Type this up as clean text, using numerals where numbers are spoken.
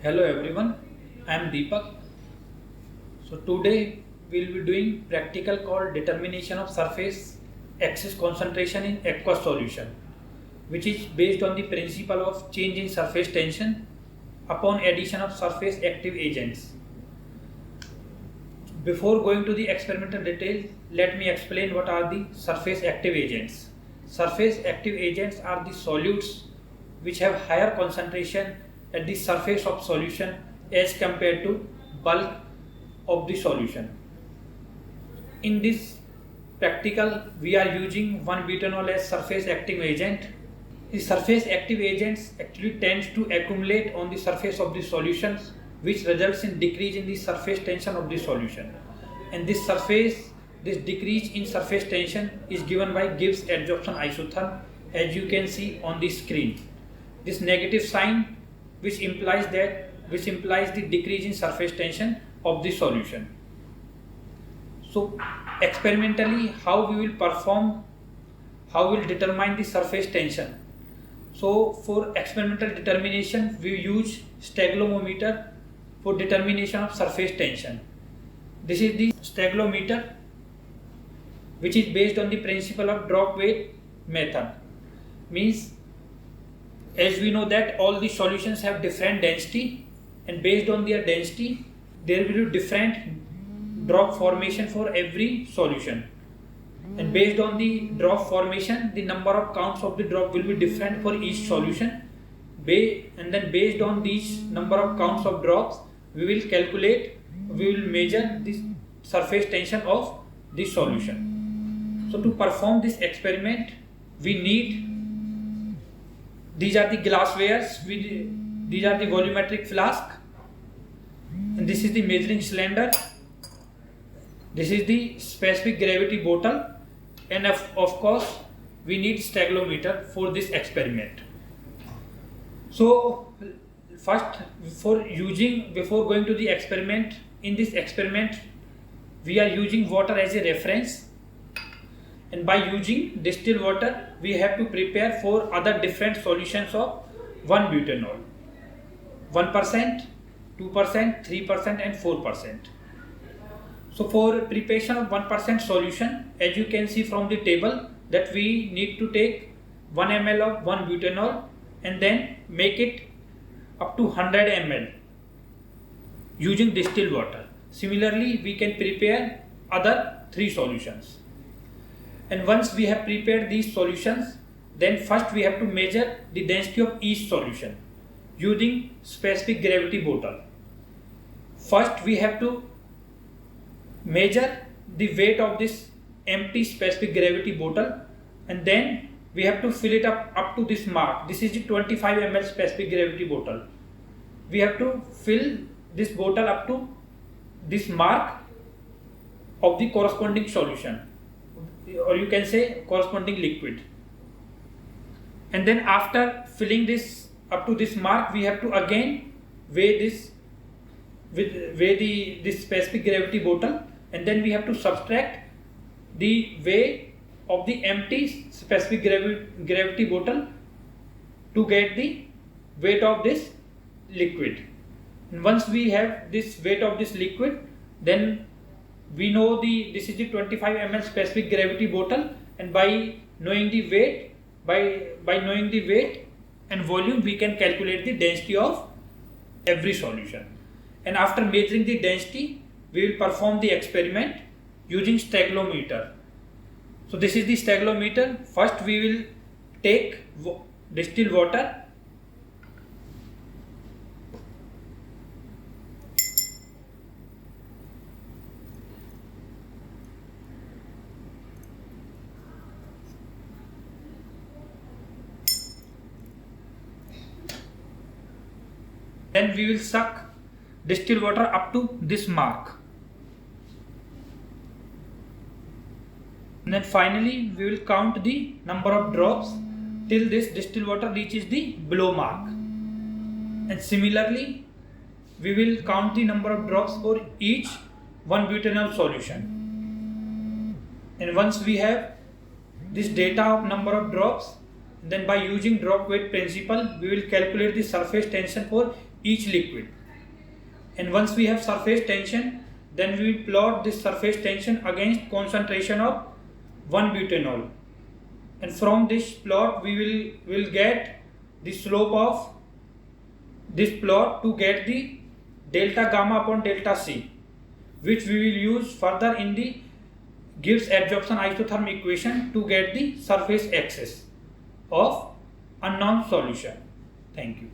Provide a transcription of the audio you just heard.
Hello everyone, I am Deepak. So today we will be doing practical called determination of surface excess concentration in aqueous solution, which is based on the principle of change in surface tension upon addition of surface active agents. Before going to the experimental detail, let me explain what are the surface active agents. Surface active agents are the solutes which have higher concentration at the surface of solution as compared to bulk of the solution. In this practical, we are using 1-butanol as surface active agent. The surface active agents actually tends to accumulate on the surface of the solutions, which results in decrease in the surface tension of the solution. And this decrease in surface tension is given by Gibbs adsorption isotherm, as you can see on the screen. This negative sign which implies the decrease in surface tension of the solution. So experimentally, how we will determine the surface tension. So for experimental determination, we use staglometer for determination of surface tension. This is the staglometer, which is based on the principle of drop weight method. Means, as we know that all the solutions have different density, and based on their density there will be different drop formation for every solution, and based on the drop formation the number of counts of the drop will be different for each solution, and then based on these number of counts of drops we will measure the surface tension of the solution. So to perform this experiment we need, these are the glasswares, these are the volumetric flask, and this is the measuring cylinder, this is the specific gravity bottle, and of course we need staglometer for this experiment. So first, before going to the experiment, in this experiment we are using water as a reference, and by using distilled water we have to prepare for other different solutions of 1-butanol, 1%, 2%, 3% and 4%. So for preparation of 1% solution, as you can see from the table, that we need to take 1 ml of 1-butanol and then make it up to 100 ml using distilled water. Similarly, we can prepare other 3 solutions. And once we have prepared these solutions, then first we have to measure the density of each solution using specific gravity bottle. First we have to measure the weight of this empty specific gravity bottle, and then we have to fill it up to this mark. This is the 25 ml specific gravity bottle. We have to fill this bottle up to this mark of the corresponding solution, or you can say corresponding liquid. And then after filling this up to this mark, we have to again weigh this specific gravity bottle, and then we have to subtract the weight of the empty specific gravity bottle to get the weight of this liquid. And once we have this weight of this liquid, then we know this is the 25 ml specific gravity bottle, and by knowing the weight and volume we can calculate the density of every solution. And after measuring the density, we will perform the experiment using staglometer. So this is the staglometer. First we will take distilled water, then we will suck distilled water up to this mark, and then finally we will count the number of drops till this distilled water reaches the below mark. And similarly we will count the number of drops for each 1-butanol solution. And once we have this data of number of drops, then by using drop weight principle we will calculate the surface tension for each liquid. And once we have surface tension, then we will plot this surface tension against concentration of 1 butanol. And from this plot we will get the slope of this plot to get the delta gamma upon delta C, which we will use further in the Gibbs absorption isotherm equation to get the surface axis of unknown solution. Thank you.